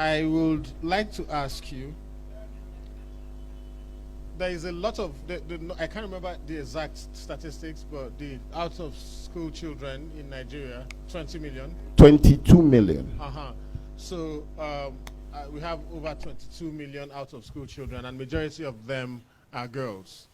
I would like to ask you, there is a lot of, I can't remember the exact statistics, but the out of school children in Nigeria, 20 million. 22 million. So we have over 22 million out of school children, and majority of them are girls.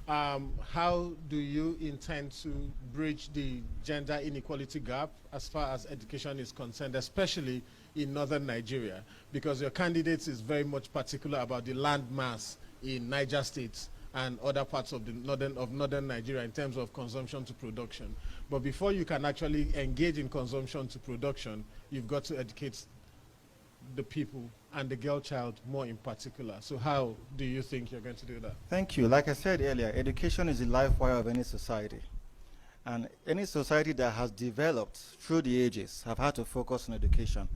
How do you intend to bridge the gender inequality gap as far as education is concerned, especially in northern Nigeria? Because your candidate is very much particular about the land mass in Niger State and other parts of the northern Nigeria in terms of consumption to production. But before you can actually engage in consumption to production, you've got to educate the people and the girl child more in particular. So how do you think you're going to do that? Thank you. Like I said earlier, education is the life wire of any society. And any society that has developed through the ages have had to focus on education.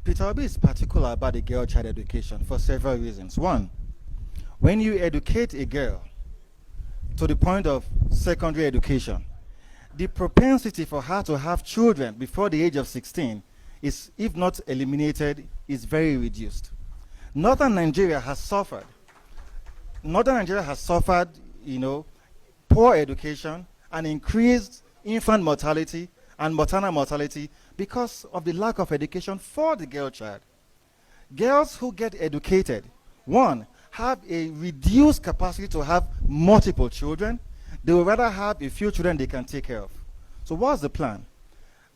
Peter Obi is particular about the girl child education for several reasons. One, when you educate a girl to the point of secondary education, the propensity for her to have children before the age of 16 is, if not eliminated, is very reduced. Northern Nigeria has suffered. Northern Nigeria has suffered, poor education and increased infant mortality and maternal mortality because of the lack of education for the girl child. Girls who get educated, one, have a reduced capacity to have multiple children. They would rather have a few children they can take care of. So what's the plan?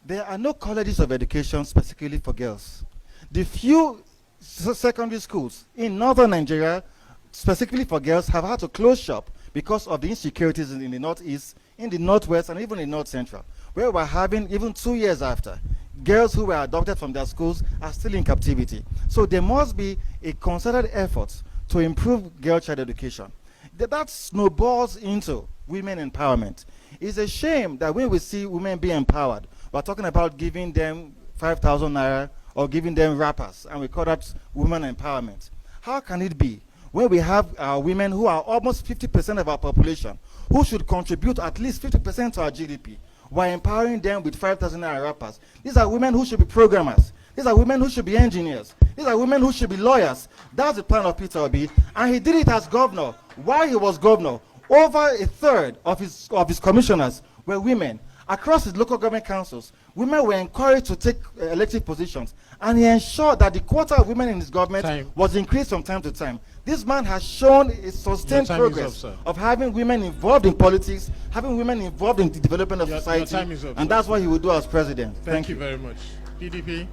There are no colleges of education specifically for girls. The few secondary schools in northern Nigeria, specifically for girls, have had to close shop because of the insecurities in the northeast, in the northwest, and even in north central, where we're having, even 2 years after, girls who were adopted from their schools are still in captivity. So there must be a concerted effort to improve girl child education. That snowballs into women empowerment. It's a shame that when we see women be empowered, we're talking about giving them 5,000 naira or giving them wrappers, and we call that women empowerment. How can it be when we have women who are almost 50% of our population, who should contribute at least 50% to our GDP, while empowering them with 5,000 naira wrappers? These are women who should be programmers. These are women who should be engineers. These are women who should be lawyers. That's the plan of Peter Obi, and he did it as governor. While he was governor, over a third of his commissioners were women. Across his local government councils, women were encouraged to take elective positions, and he ensured that the quota of women in his government was increased from time to time. This man has shown a sustained progress of having women involved in politics, having women involved in the development of society, and that's what he will do as president. Thank you very much. PDP.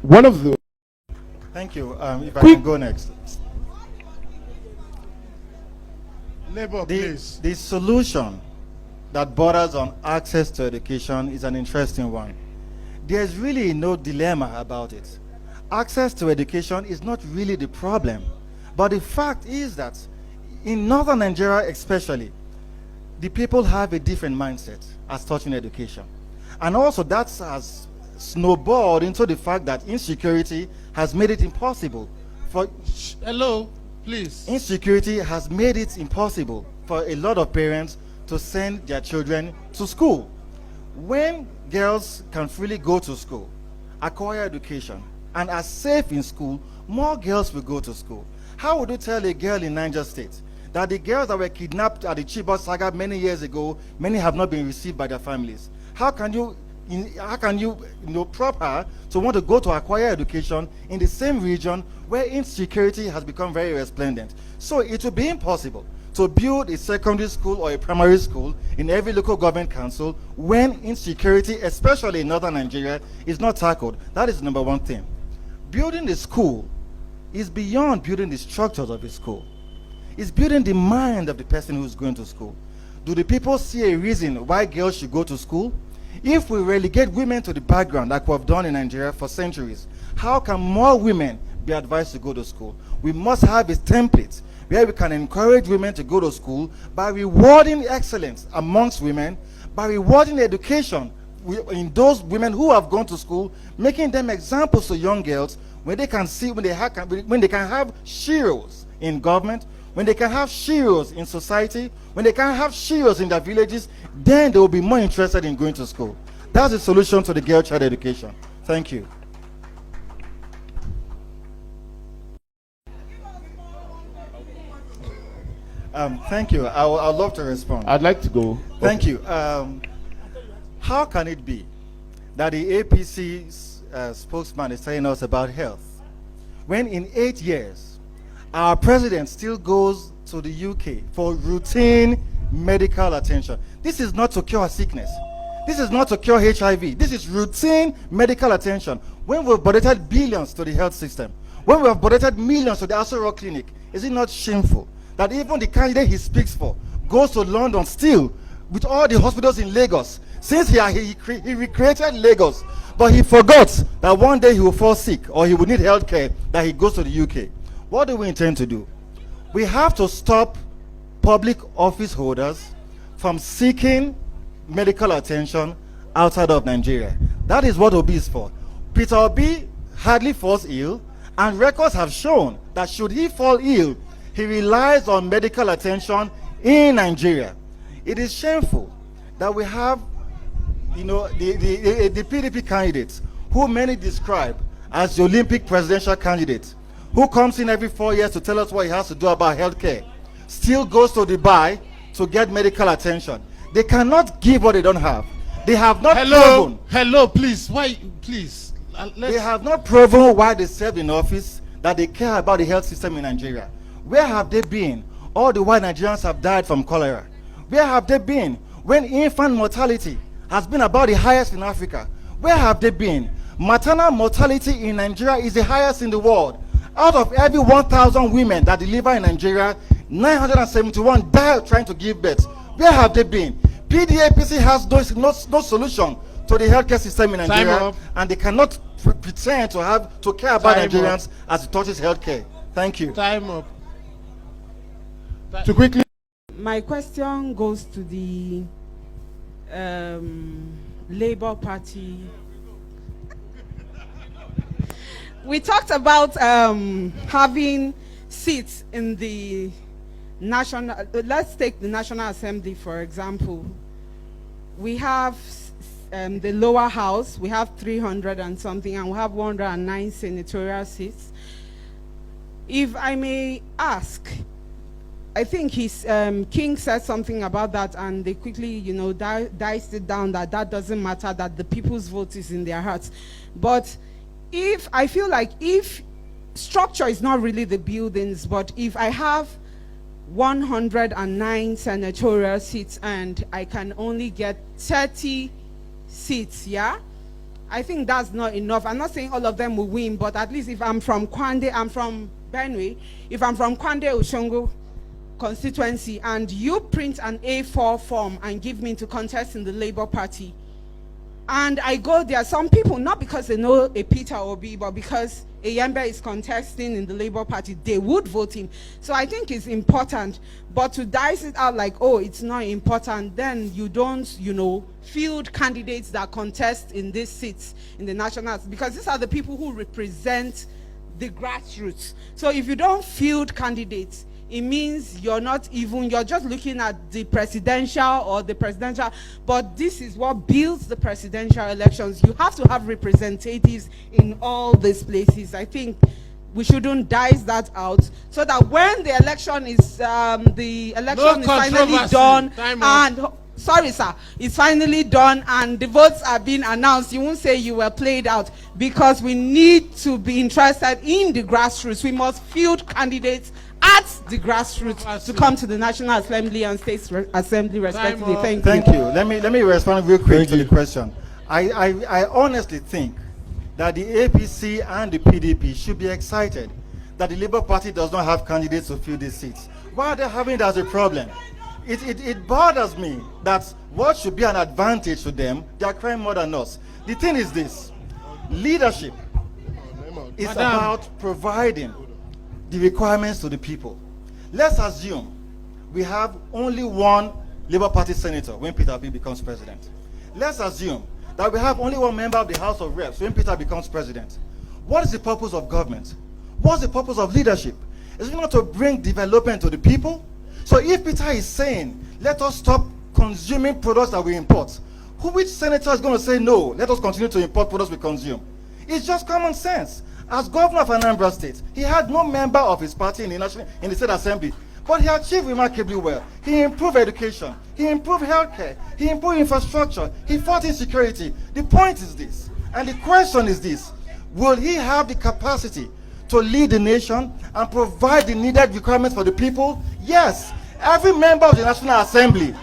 One of the... Thank you. If I can go next. Labour, please. The solution that borders on access to education is an interesting one. There's really no dilemma about it. Access to education is not really the problem. But the fact is that in northern Nigeria especially, the people have a different mindset as touching education. And also that has snowballed into the fact that insecurity has made it impossible for... Hello, please. Insecurity has made it impossible for a lot of parents to send their children to school. When girls can freely go to school, acquire education, and are safe in school, more girls will go to school. How would you tell a girl in Niger State that the girls that were kidnapped at the Chibok saga many years ago, many have not been received by their families? How can you prop her to want to go to acquire education in the same region where insecurity has become very resplendent? So it will be impossible to build a secondary school or a primary school in every local government council when insecurity, especially in northern Nigeria, is not tackled. That is the number one thing. Building the school is beyond building the structures of a school. It's building the mind of the person who's going to school. Do the people see a reason why girls should go to school? If we relegate women to the background like we have done in Nigeria for centuries, how can more women be advised to go to school? We must have a template where we can encourage women to go to school by rewarding excellence amongst women, by rewarding education in those women who have gone to school, making them examples to young girls when they can see, when they can have heroes in government, when they can have heroes in society, when they can have heroes in their villages, then they will be more interested in going to school. That's the solution to the girl child education. Thank you. Thank you. I'd love to respond. I'd like to go. Thank Okay. you. How can it be that the APC's spokesman is telling us about health when in 8 years our president still goes to the UK for routine medical attention? This is not to cure sickness. This is not to cure HIV. This is routine medical attention. When we've budgeted billions to the health system, when we have budgeted millions to the Aso Rock Clinic, is it not shameful that even the candidate he speaks for goes to London still with all the hospitals in Lagos, since he recreated Lagos, but he forgot that one day he will fall sick or he will need health care, that he goes to the UK? What do we intend to do? We have to stop public office holders from seeking medical attention outside of Nigeria. That is what Obi is for. Peter Obi hardly falls ill, and records have shown that should he fall ill, he relies on medical attention in Nigeria. It is shameful that we have, the PDP candidates, who many describe as the Olympic presidential candidate, who comes in every 4 years to tell us what he has to do about healthcare, still goes to Dubai to get medical attention. They cannot give what they don't have. They have not proven. Hello, please. Why, please? They have not proven why they served in office that they care about the health system in Nigeria. Where have they been all the while Nigerians have died from cholera? Where have they been when infant mortality has been about the highest in Africa? Where have they been? Maternal mortality in Nigeria is the highest in the world. Out of every 1,000 women that deliver in Nigeria, 971 die trying to give birth. Where have they been? PDAPC has no solution to the healthcare system in Nigeria, and they cannot pretend to care about Nigerians as it touches healthcare. Thank you. Time up. To quickly. My question goes to the Labour Party. We talked about having seats in the national. Let's take the National Assembly, for example. We have the lower house. We have 300 and something, and we have 109 senatorial seats. If I may ask, I think King said something about that, and they quickly, diced it down that doesn't matter, that the people's vote is in their hearts. But I feel like if structure is not really the buildings, but if I have 109 senatorial seats and I can only get 30 seats, yeah, I think that's not enough. I'm not saying all of them will win, but at least if I'm from Kwande, I'm from Benue, if I'm from Kwande Oshongo constituency, and you print an A4 form and give me to contest in the Labour Party, and I go there, some people, not because they know a Peter Obi, but because a Yembe is contesting in the Labour Party, they would vote him. So I think it's important, but to dice it out like, oh, it's not important, then you don't, field candidates that contest in these seats in the national, because these are the people who represent the grassroots. So if you don't field candidates, it means you're just looking at the presidential, but this is what builds the presidential elections. You have to have representatives in all these places. I think we shouldn't dice that out, so that when the election is finally done, and sorry sir, it's finally done and the votes are being announced, you won't say you were played out, because we need to be interested in the grassroots. We must field candidates at the grassroots to come to the National Assembly and State Assembly respectively. Thank you. Let me respond real quick to the question. I honestly think that the APC and the PDP should be excited that the Labour Party does not have candidates to fill these seats. Why are they having it as a problem? It bothers me that what should be an advantage to them, they are crying more than us. The thing is this: leadership is about providing the requirements to the people. Let's assume we have only one Labour Party senator when Peter Obi becomes president. Let's assume that we have only one member of the House of Reps when Peter becomes president. What is the purpose of government? What's the purpose of leadership? Is it not to bring development to the people? So if Peter is saying, let us stop consuming products that we import, which senator is going to say, no, let us continue to import products we consume? It's just common sense. As governor of Anambra State, he had no member of his party in the State Assembly. But he achieved remarkably well. He improved education. He improved healthcare. He improved infrastructure. He fought insecurity. The point is this, and the question is this: will he have the capacity to lead the nation and provide the needed requirements for the people? Yes. Every member of the National Assembly,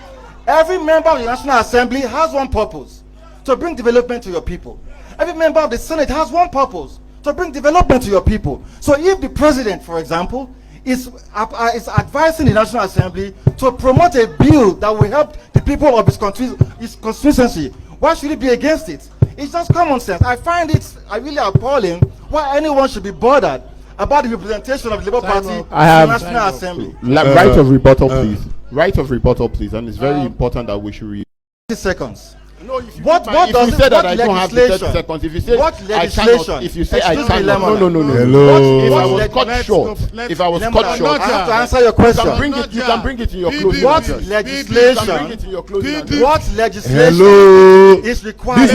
has one purpose: to bring development to your people. Every member of the Senate has one purpose: to bring development to your people. So if the president, for example, is advising the National Assembly to promote a bill that will help the people of his constituency, why should he be against it? It's just common sense. I find it really appalling why anyone should be bothered about the representation of the Labour Party in the National Assembly. Right of rebuttal, please. Right of rebuttal, please. And it's very important that we should read. 30 seconds. No, if you What say that I don't have the 30 legislation? seconds, if you say What I legislation? cannot, if you say I Excuse me, cannot, Lemon. no. Hello. If I was Let's cut go. short, Let's- if I was Lemon, cut short, I have to Georgia. answer your you question. can bring it in your closing What address. legislation? You can bring it in your closing address. What legislation Hello. is required?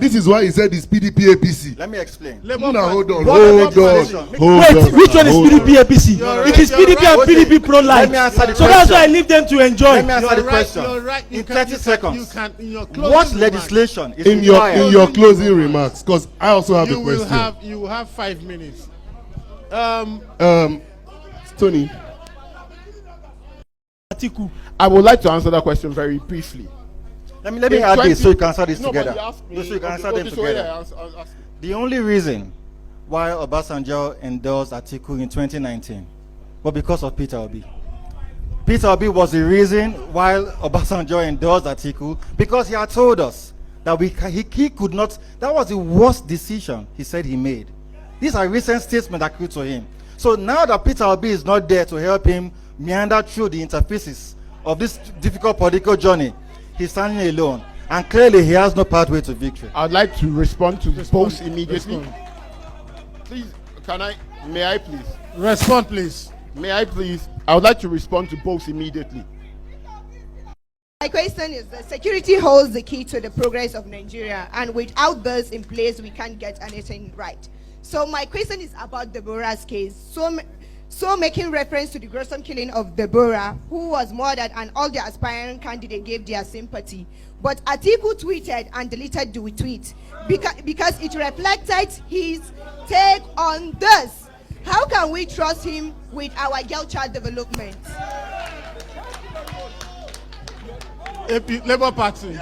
This is why he said it's PDP APC. Let me explain. Labour Now, Party. hold on. What legislation? Wait, which one is PDP APC? You're It is right, PDP you're and right. PDP pro Let me life. answer the So that's question. why I leave them to enjoy. Let me answer the You're right, question you're right. You in can- 30 you seconds. can in your closing What remarks, legislation is In required? your closing remarks, because I also have a you will question. have 5 minutes. Tony, Atiku. I would like to answer that question very briefly. Let me In add 20 this so you can answer this No, but together. you asked me- So you can answer okay, them so together. yeah, ask me. The only reason why Obasanjo endorsed Atiku in 2019 was because of Peter Obi. Peter Obi was the reason why Obasanjo endorsed Atiku, because he had told us that he could not. That was the worst decision he said he made. These are recent statements that accrued to him. So now that Peter Obi is not there to help him meander through the interfaces of this difficult political journey, he's standing alone, and clearly he has no pathway to victory. I'd like to respond to both immediately. Please, may I please? Respond, please. May I please? I would like to respond to both immediately. My question is that security holds the key to the progress of Nigeria, and without this in place, we can't get anything right. So my question is about Deborah's case. So making reference to the gruesome killing of Deborah, who was murdered, and all the aspiring candidates gave their sympathy. But Atiku tweeted and deleted the tweet because it reflected his take on this. How can we trust him with our girl child development? Labour Party.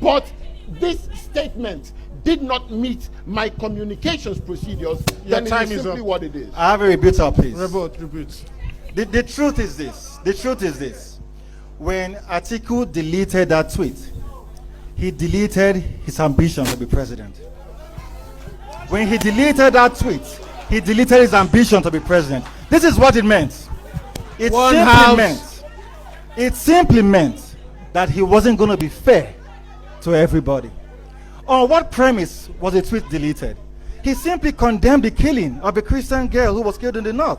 But this statement did not meet my communications procedures. Your Then time it is is simply up. what it is. I have a rebuttal, please. Rebut. The truth is this. The truth is this. When Atiku deleted that tweet, he deleted his ambition to be president. When he deleted that tweet, he deleted his ambition to be president. This is what it meant. It simply meant that he wasn't going to be fair to everybody. On what premise was the tweet deleted? He simply condemned the killing of a Christian girl who was killed in the north.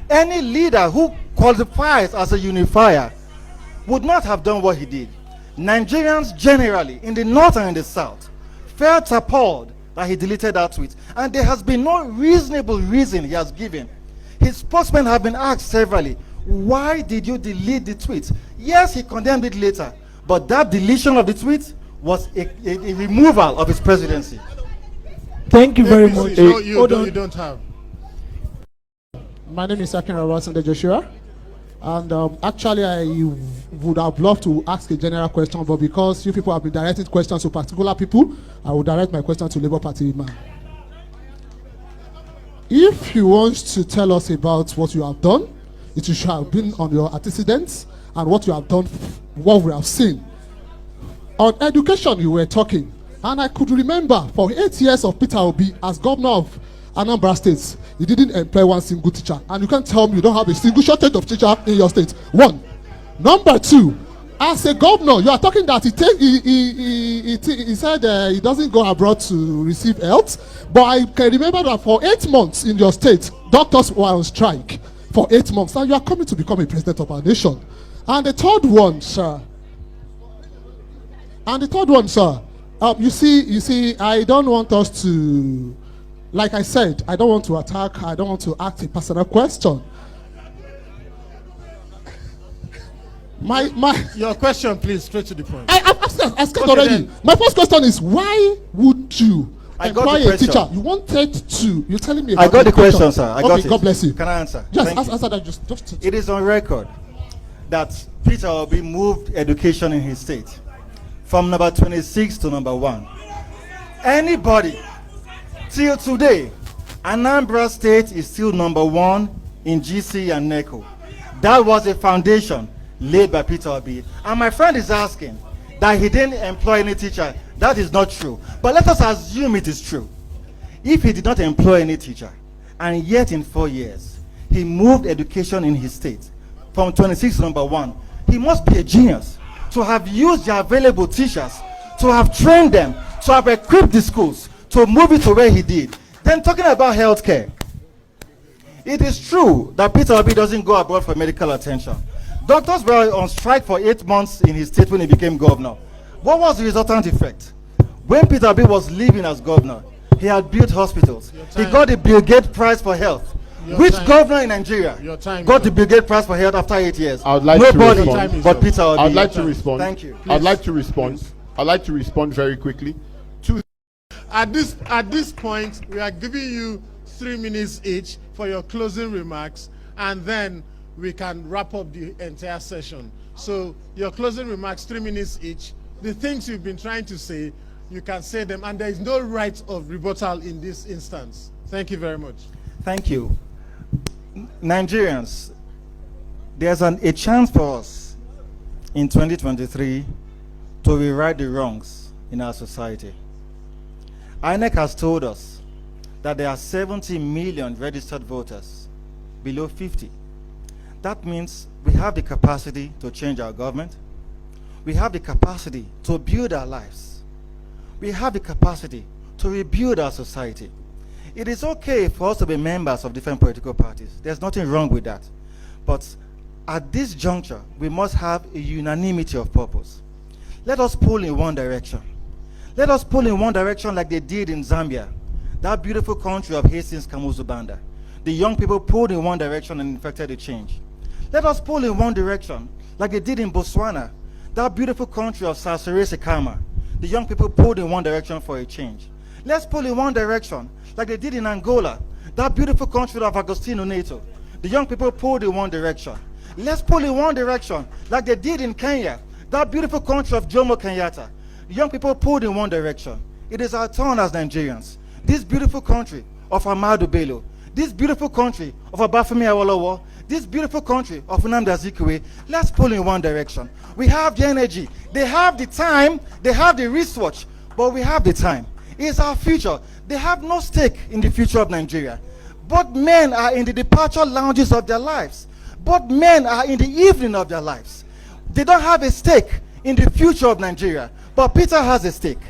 Any leader who qualifies as a unifier would not have done what he did. Nigerians generally, in the north and in the south, felt appalled that he deleted that tweet. And there has been no reasonable reason he has given. His spokesmen have been asked severally, why did you delete the tweet? Yes, he condemned it later, but that deletion of the tweet was a removal of his presidency. Thank you very APC, much. no, you Hold don't, on. you don't have. My name is Akin Rawasande Joshua, and actually I would have loved to ask a general question, but because you people have been directing questions to particular people, I will direct my question to Labour Party man. If you want to tell us about what you have done, it should have been on your antecedents and what you have done, what we have seen. On education, you were talking, and I could remember for 8 years of Peter Obi as governor of Anambra State, he didn't employ one single teacher, and you can't tell me you don't have a single shortage of teacher in your state. One. Number two, as a governor, you are talking that he said he doesn't go abroad to receive health, but I can remember that for 8 months in your state, doctors were on strike for 8 months, and you are coming to become a president of our nation. And the third one, sir. You see, I don't want us to, like I said, I don't want to attack, I don't want to ask a personal question. Your question, please, straight to the point. I said Okay, already. then. My first question is, why would you I got employ the a teacher? question. You wanted to. You're telling me I about got the education. question, sir. I got Okay, it. God bless you. Can I answer? Yes, Thank you. answer that. Just. It is on record that Peter Obi moved education in his state from number 26 to number 1. Anybody till today, Anambra State is still number 1 in GC and NECO. That was a foundation laid by Peter Obi. And my friend is asking that he didn't employ any teacher. That is not true. But let us assume it is true. If he did not employ any teacher, and yet in 4 years, he moved education in his state from 26 to number 1, he must be a genius to have used the available teachers, to have trained them, to have equipped the schools, to move it to where he did. Then talking about healthcare, it is true that Peter Obi doesn't go abroad for medical attention. Doctors were on strike for 8 months in his state when he became governor. What was the resultant effect? When Peter Obi was leaving as governor, he had built hospitals. He got the Bill Gates Prize for Health. Which governor in Nigeria got the Bill Gates Prize for Health after 8 years? I would like Nobody to respond. but Peter Obi. I'd like to respond. Thank you. I'd like to respond. I'd like to respond very quickly. At this point, we are giving you 3 minutes each for your closing remarks, and then we can wrap up the entire session. So your closing remarks, 3 minutes each. The things you've been trying to say, you can say them, and there is no right of rebuttal in this instance. Thank you very much. Thank you. Nigerians, there's a chance for us in 2023 to rewrite the wrongs in our society. INEC has told us that there are 70 million registered voters below 50. That means we have the capacity to change our government. We have the capacity to build our lives. We have the capacity to rebuild our society. It is okay for us to be members of different political parties. There's nothing wrong with that. But at this juncture, we must have a unanimity of purpose. Let us pull in one direction. Let us pull in one direction like they did in Zambia, that beautiful country of Hastings Kamuzu Banda. The young people pulled in one direction and effected a change. Let us pull in one direction like they did in Botswana, that beautiful country of Sasere Sekama. The young people pulled in one direction for a change. Let's pull in one direction like they did in Angola, that beautiful country of Agostino Neto. The young people pulled in one direction. Let's pull in one direction like they did in Kenya, that beautiful country of Jomo Kenyatta. The young people pulled in one direction. It is our turn as Nigerians. This beautiful country of Ahmadu Bello, this beautiful country of Obafemi Awolowo, this beautiful country of Nnamdi Azikiwe, let's pull in one direction. We have the energy, they have the time, they have the research, but we have the time. It's our future. They have no stake in the future of Nigeria. Both men are in the departure lounges of their lives. Both men are in the evening of their lives. They don't have a stake in the future of Nigeria, but Peter has a stake.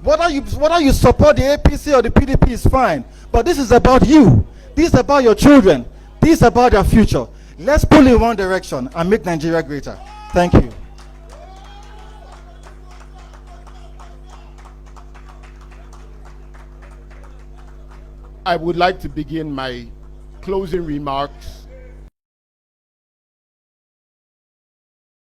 Whether you support the APC or the PDP is fine, but this is about you. This is about your children. This is about their future. Let's pull in one direction and make Nigeria greater. Thank you. I would like to begin my closing remarks